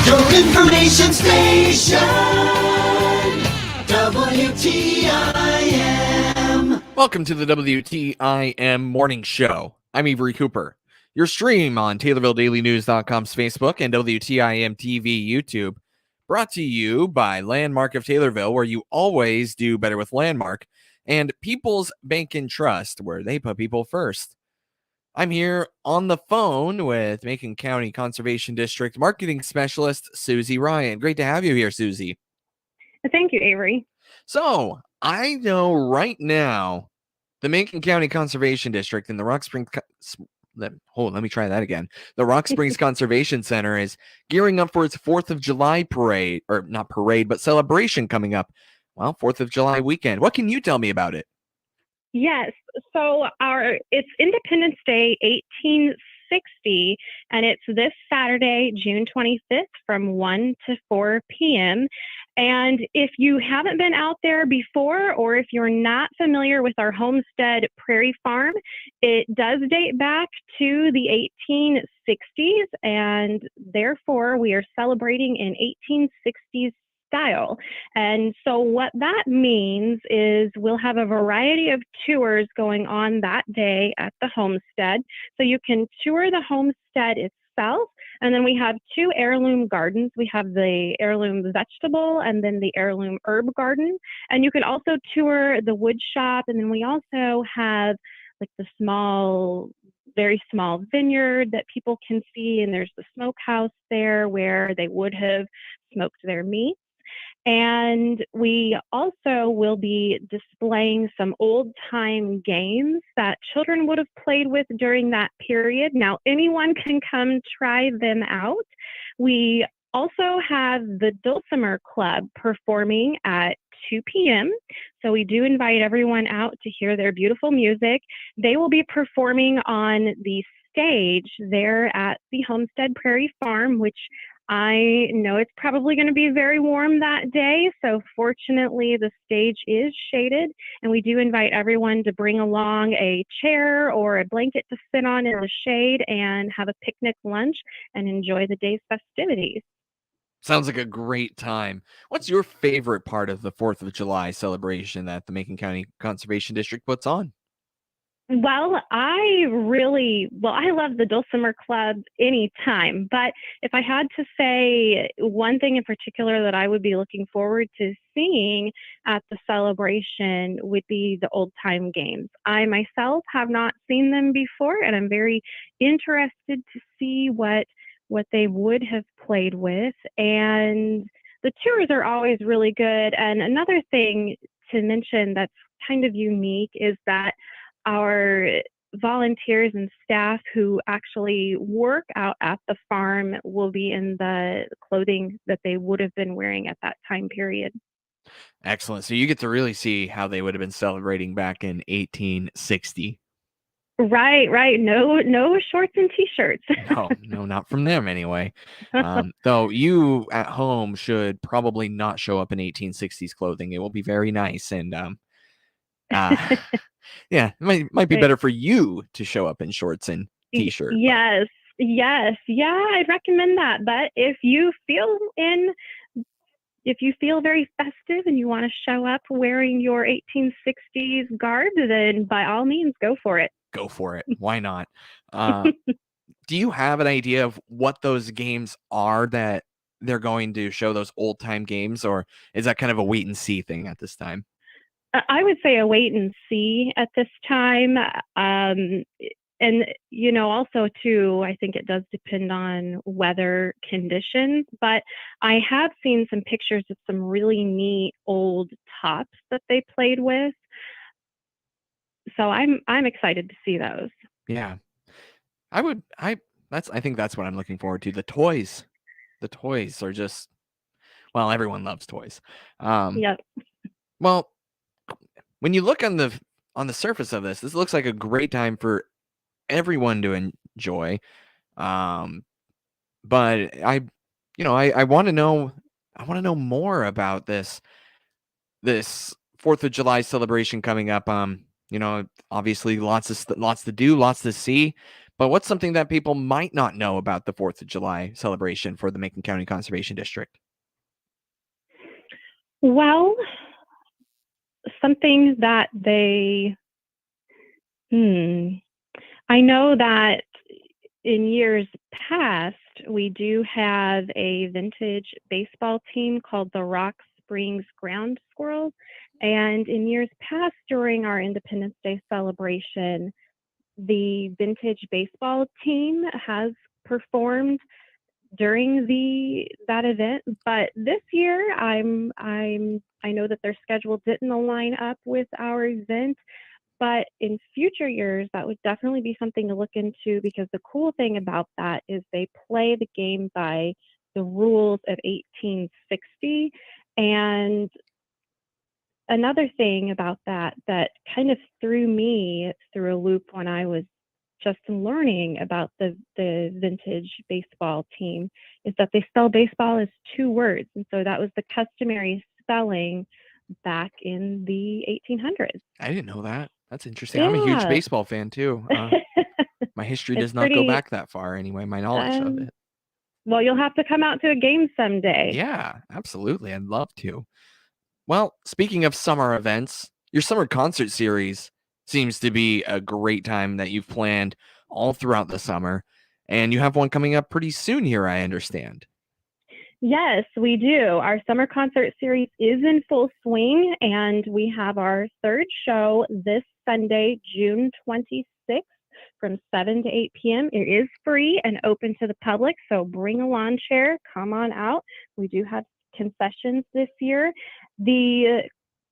Your information station, WTIM. Welcome to the WTIM Morning Show. I'm Avery Cooper. Your stream on TaylorvilleDailyNews.com's Facebook and WTIM TV YouTube. Brought to you by Landmark of Taylorville, where you always do better with Landmark, and People's Bank and Trust, where they put people first. I'm here on the phone with Macon County Conservation District Marketing Specialist Susie Ryan. Great to have you here, Susie. Thank you, Avery. So, I know right now the Macon County Conservation District and the Rock Springs The Rock Springs Conservation Center is gearing up for its 4th of July parade, or not parade, but celebration coming up. Well, 4th of July weekend. What can you tell me about it? Yes, so it's Independence Day 1860, and it's this Saturday, June 25th from 1 to 4 p.m. And if you haven't been out there before, or if you're not familiar with our homestead Prairie Farm, it does date back to the 1860s, and therefore we are celebrating in 1860s style. And so what that means is we'll have a variety of tours going on that day at the homestead. So you can tour the homestead itself, and then we have 2 heirloom gardens. We have the heirloom vegetable and then the heirloom herb garden. And you can also tour the wood shop, and then we also have like the very small vineyard that people can see, and there's the smokehouse there where they would have smoked their meat. And we also will be displaying some old-time games that children would have played with during that period. Now, anyone can come try them out. We also have the Dulcimer Club performing at 2 p.m. So we do invite everyone out to hear their beautiful music. They will be performing on the stage there at the Homestead Prairie Farm, which I know it's probably going to be very warm that day, so fortunately the stage is shaded, and we do invite everyone to bring along a chair or a blanket to sit on in the shade and have a picnic lunch and enjoy the day's festivities. Sounds like a great time. What's your favorite part of the 4th of July celebration that the Macon County Conservation District puts on? Well, I love the Dulcimer Club anytime, but if I had to say one thing in particular that I would be looking forward to seeing at the celebration would be the old time games. I myself have not seen them before, and I'm very interested to see what they would have played with. And the tours are always really good. And another thing to mention that's kind of unique is that our volunteers and staff who actually work out at the farm will be in the clothing that they would have been wearing at that time period. Excellent. So you get to really see how they would have been celebrating back in 1860. Right. No shorts and t-shirts. No, not from them anyway. Though you at home should probably not show up in 1860s clothing. It will be very nice, and yeah, it might be better for you to show up in shorts and t-shirt. Yes. Yeah, I'd recommend that. But if you feel very festive and you want to show up wearing your 1860s garb, then by all means, go for it. Go for it. Why not? Do you have an idea of what those games are that they're going to show, those old time games, or is that kind of a wait and see thing at this time? I would say a wait and see at this time. And, also too, I think it does depend on weather conditions, but I have seen some pictures of some really neat old tops that they played with. So I'm excited to see those. Yeah. I think that's what I'm looking forward to. The toys are just, well, everyone loves toys. Yep. Well, when you look on the surface of this looks like a great time for everyone to enjoy. But I want to know more about this 4th of July celebration coming up. Obviously lots to do, lots to see, But what's something that people might not know about the 4th of July celebration for the Macon County Conservation District? Well, something that I know that in years past, we do have a vintage baseball team called the Rock Springs Ground Squirrels. And in years past, during our Independence Day celebration, the vintage baseball team has performed during that event. But this year, I know that their schedule didn't align up with our event. But in future years, that would definitely be something to look into, because the cool thing about that is they play the game by the rules of 1860. And another thing about that kind of threw me through a loop when I was just learning about the vintage baseball team is that they spell baseball as two words. And so that was the customary spelling back in the 1800s. I didn't know that. That's interesting. I'm a huge Yeah. baseball fan too. My history It's does not go pretty, back that far anyway, my knowledge of it. well, you'll have to come out to a game someday. Yeah, absolutely. I'd love to. Well, speaking of summer events, your summer concert series seems to be a great time that you've planned all throughout the summer. And you have one coming up pretty soon here, I understand. Yes, we do. Our summer concert series is in full swing, and we have our third show this Sunday, June 26th from 7 to 8 p.m. It is free and open to the public, so bring a lawn chair, come on out. We do have concessions this year. The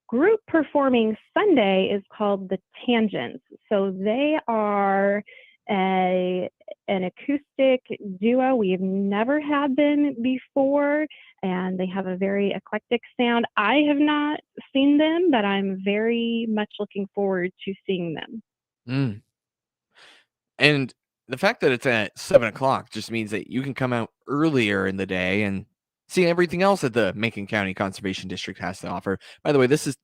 group performing Sunday is called the Tangents. So they are an acoustic duo. We've never had them before, and they have a very eclectic sound. I have not seen them, but I'm very much looking forward to seeing them. Mm. And the fact that it's at 7 o'clock just means that you can come out earlier in the day and see everything else that the Macon County Conservation District has to offer. By the way, this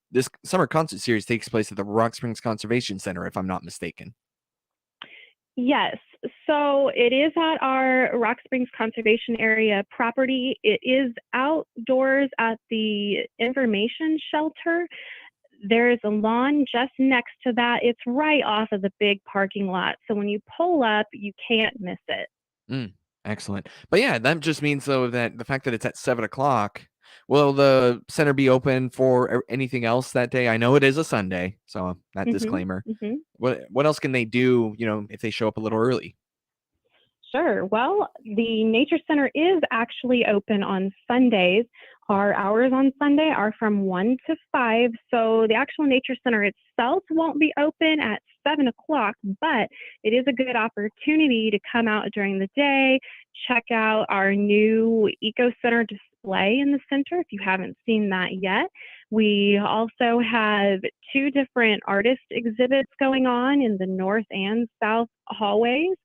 summer concert series takes place at the Rock Springs Conservation Center, if I'm not mistaken. Yes, so it is at our Rock Springs Conservation Area property. It is outdoors at the information shelter. There is a lawn just next to that. It's right off of the big parking lot. So when you pull up, you can't miss it. Mm, excellent. But yeah, that just means though that the fact that it's at 7 o'clock, will the center be open for anything else that day? I know it is a Sunday, so that hmm disclaimer. hmm What else can they do, if they show up a little early? Sure. Well, the Nature Center is actually open on Sundays. Our hours on Sunday are from 1 to 5. So the actual Nature Center itself won't be open at 7 o'clock, but it is a good opportunity to come out during the day, check out our new Eco Center display in the center if you haven't seen that yet. We also have two different artist exhibits going on in the north and south hallways.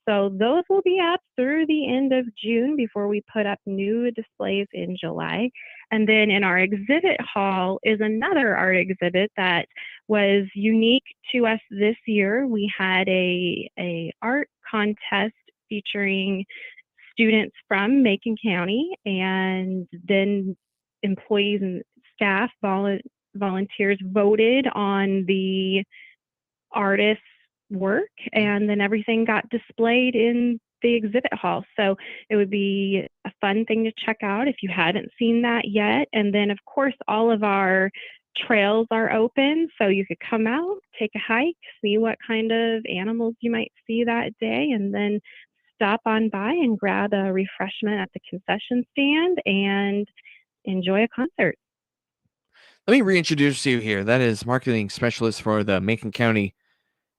So those will be up through the end of June before we put up new displays in July. And then in our exhibit hall is another art exhibit that was unique to us this year. We had a art contest featuring students from Macon County, and then employees and staff, volunteers voted on the artist's work, and then everything got displayed in the exhibit hall. So it would be a fun thing to check out if you hadn't seen that yet. And then, of course, all of our trails are open, so you could come out, take a hike, see what kind of animals you might see that day, and then stop on by and grab a refreshment at the concession stand and enjoy a concert. Let me reintroduce you here. That is marketing specialist for the Macon County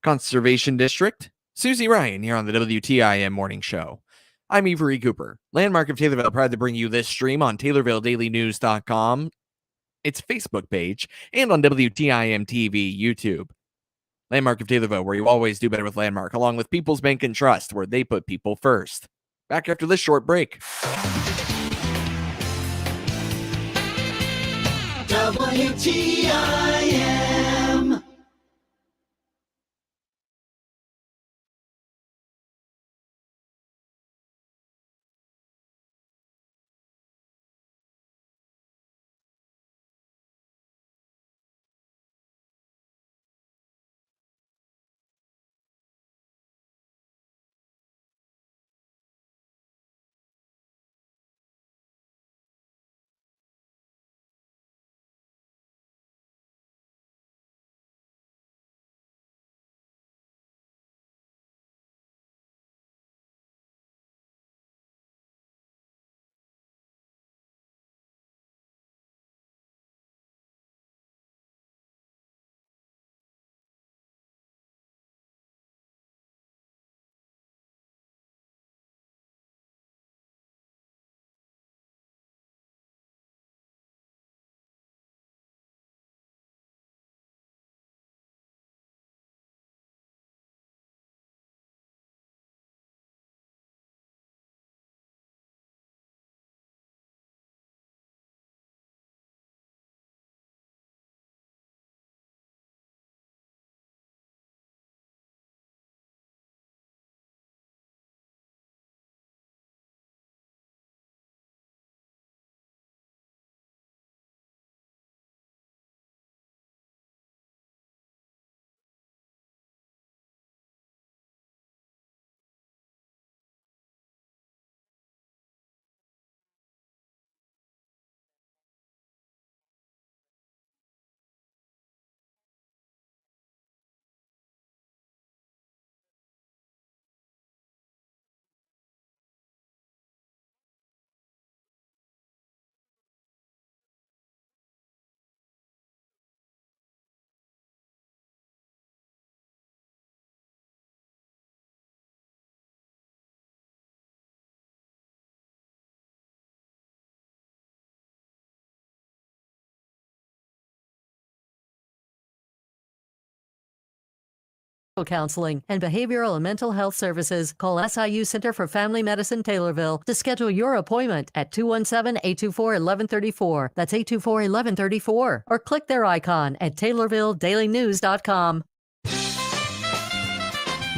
Conservation District, Susie Ryan, here on the WTIM Morning Show. I'm Avery Cooper, Landmark of Taylorville, proud to bring you this stream on TaylorvilleDailyNews.com, its Facebook page, and on WTIM TV YouTube. Landmark of Taylorville, where you always do better with Landmark, along with People's Bank and Trust, where they put people first. Back after this short break. WTIM. counseling, and behavioral and mental health services. Call SIU Center for Family Medicine Taylorville to schedule your appointment at 217-824-1134. That's 824-1134. Or click their icon at TaylorvilleDailyNews.com.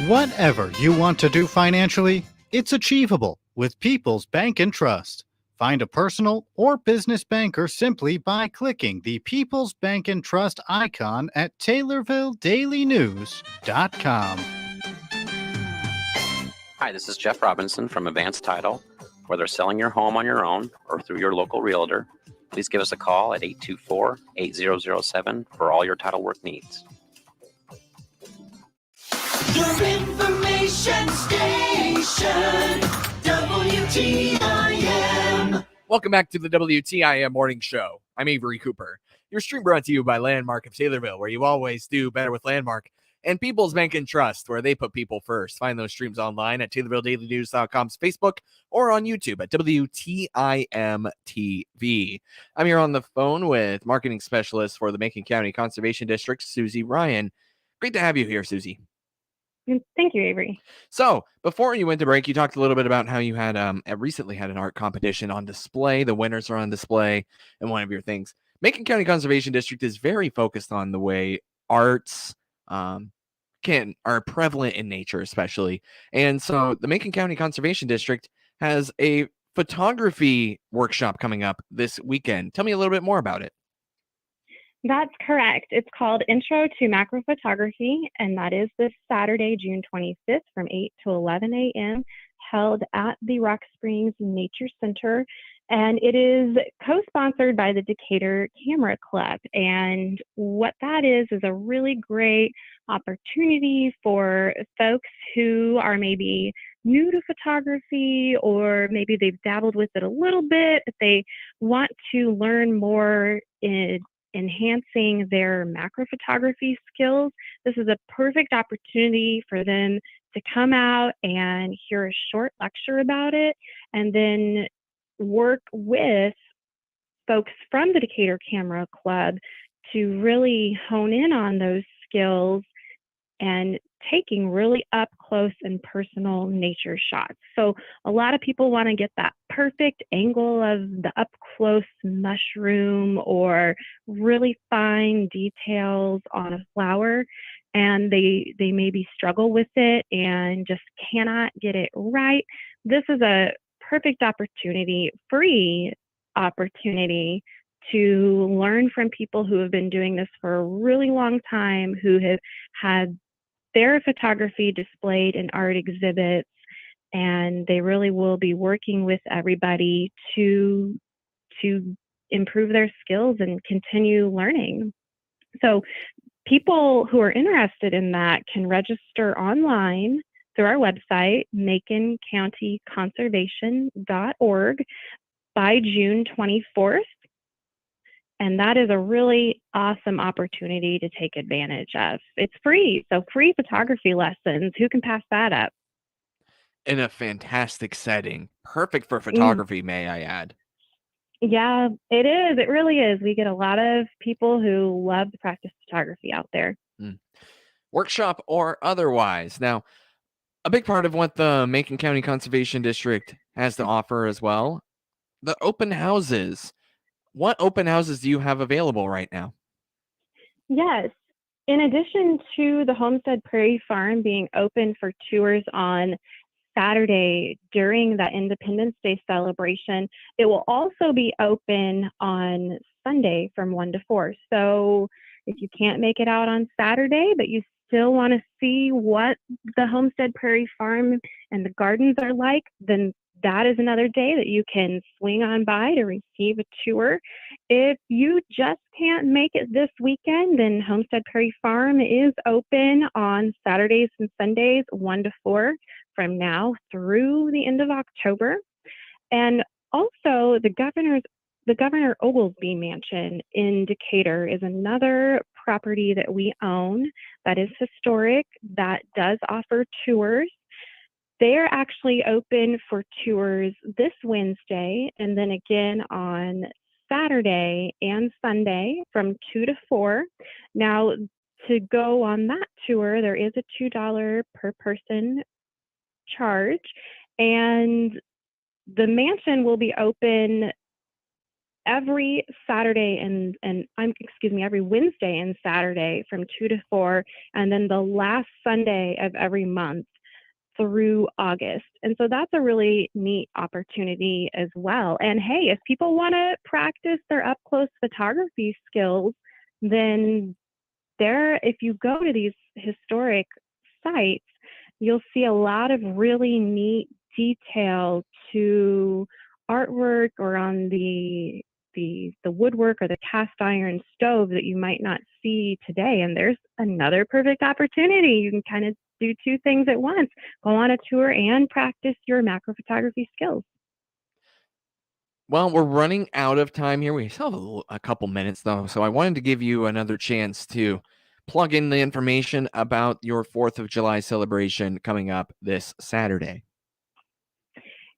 Whatever you want to do financially, it's achievable with People's Bank and Trust. Find a personal or business banker simply by clicking the People's Bank and Trust icon at TaylorvilleDailyNews.com. Hi, this is Jeff Robinson from Advanced Title. Whether selling your home on your own or through your local realtor, please give us a call at 824-8007 for all your title work needs. Your information station, WTIM. Welcome back to the WTIM Morning Show. I'm Avery Cooper. Your stream brought to you by Landmark of Taylorville, where you always do better with Landmark, and People's Bank and Trust, where they put people first. Find those streams online at TaylorvilleDailyNews.com's Facebook or on YouTube at WTIM TV. I'm here on the phone with marketing specialist for the Macon County Conservation District, Susie Ryan. Great to have you here, Susie. Thank you, Avery. So before you went to break, you talked a little bit about how you had recently had an art competition on display. The winners are on display and one of your things. Macon County Conservation District is very focused on the way arts are prevalent in nature, especially. And so the Macon County Conservation District has a photography workshop coming up this weekend. Tell me a little bit more about it. That's correct. It's called Intro to Macro Photography, and that is this Saturday, June 25th from 8 to 11 a.m., held at the Rock Springs Nature Center. And it is co-sponsored by the Decatur Camera Club. And what that is a really great opportunity for folks who are maybe new to photography, or maybe they've dabbled with it a little bit, but they want to learn more in enhancing their macro photography skills. This is a perfect opportunity for them to come out and hear a short lecture about it, and then work with folks from the Decatur Camera Club to really hone in on those skills and taking really up close and personal nature shots. So a lot of people want to get that perfect angle of the up close mushroom or really fine details on a flower, and they maybe struggle with it and just cannot get it right. This is a perfect opportunity, free opportunity, to learn from people who have been doing this for a really long time, who have had their photography displayed in art exhibits, and they really will be working with everybody to improve their skills and continue learning. So people who are interested in that can register online through our website, maconcountyconservation.org, by June 24th. And that is a really awesome opportunity to take advantage of. It's free, so free photography lessons. Who can pass that up? In a fantastic setting. Perfect for photography, may I add. Yeah, it is. It really is. We get a lot of people who love to practice photography out there. Workshop or otherwise. Now, a big part of what the Macon County Conservation District has to offer as well, the open houses. What open houses do you have available right now? Yes. In addition to the Homestead Prairie Farm being open for tours on Saturday during that Independence Day celebration, it will also be open on Sunday from 1 to 4. So if you can't make it out on Saturday, but you still want to see what the Homestead Prairie Farm and the gardens are like, then that is another day that you can swing on by to receive a tour. If you just can't make it this weekend, then Homestead Prairie Farm is open on Saturdays and Sundays, 1 to 4, from now through the end of October. And also the Governor Oglesby Mansion in Decatur is another property that we own that is historic, that does offer tours. They are actually open for tours this Wednesday, and then again on Saturday and Sunday from 2 to 4. Now, to go on that tour, there is a $2 per person charge, and the mansion will be open every Saturday every Wednesday and Saturday from 2 to 4, and then the last Sunday of every month through August. And so that's a really neat opportunity as well. And hey, if people want to practice their up close photography skills, then if you go to these historic sites, you'll see a lot of really neat detail to artwork or on the woodwork or the cast iron stove that you might not see today. And there's another perfect opportunity. You can kind of do two things at once: go on a tour and practice your macro photography skills. Well, we're running out of time here. We still have a couple minutes, though. So I wanted to give you another chance to plug in the information about your 4th of July celebration coming up this Saturday.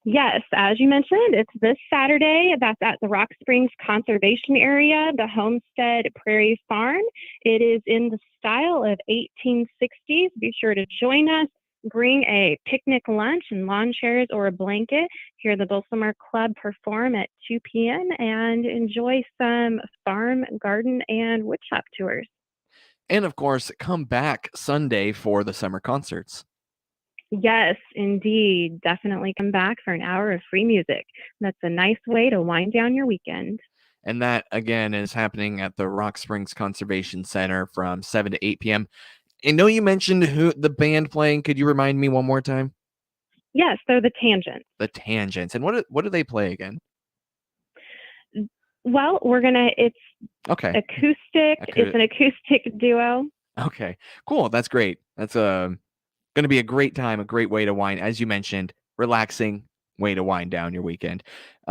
Yes, as you mentioned, it's this Saturday. That's at the Rock Springs Conservation Area, the Homestead Prairie Farm. It is in the style of 1860s. Be sure to join us. Bring a picnic lunch and lawn chairs or a blanket. Hear the Dulcimer Club perform at 2 p.m. and enjoy some farm, garden, and woodshop tours. And of course, come back Sunday for the summer concerts. Yes, indeed. Definitely come back for an hour of free music. That's a nice way to wind down your weekend. And that, again, is happening at the Rock Springs Conservation Center from 7 to 8 p.m. I know you mentioned who the band playing. Could you remind me one more time? Yes, they're the Tangents. The Tangents. And what do they play again? Well, it's Okay. acoustic. It's an acoustic duo. Okay, cool. That's great. That's going to be a great time, a great way to wind, as you mentioned, relaxing way to wind down your weekend.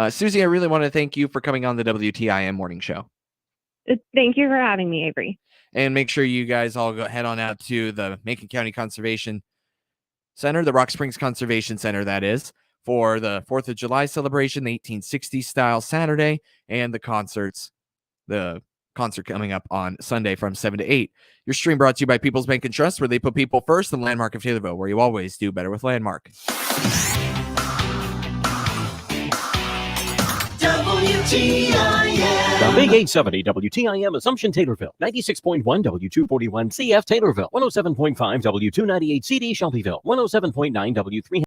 Susie, I really want to thank you for coming on the WTIM morning show. Thank you for having me, Avery. And make sure you guys all head on out to the Macon County Conservation Center, the Rock Springs Conservation Center, that is, for the 4th of July celebration, the 1860 style Saturday, and the concert coming up on Sunday from 7 to 8. Your stream brought to you by People's Bank and Trust, where they put people first, and Landmark of Taylorville, where you always do better with Landmark. WTIM. The Big 870 WTIM Assumption Taylorville, 96.1 W241 CF Taylorville, 107.5 W298 CD Shelbyville, 107.9 W300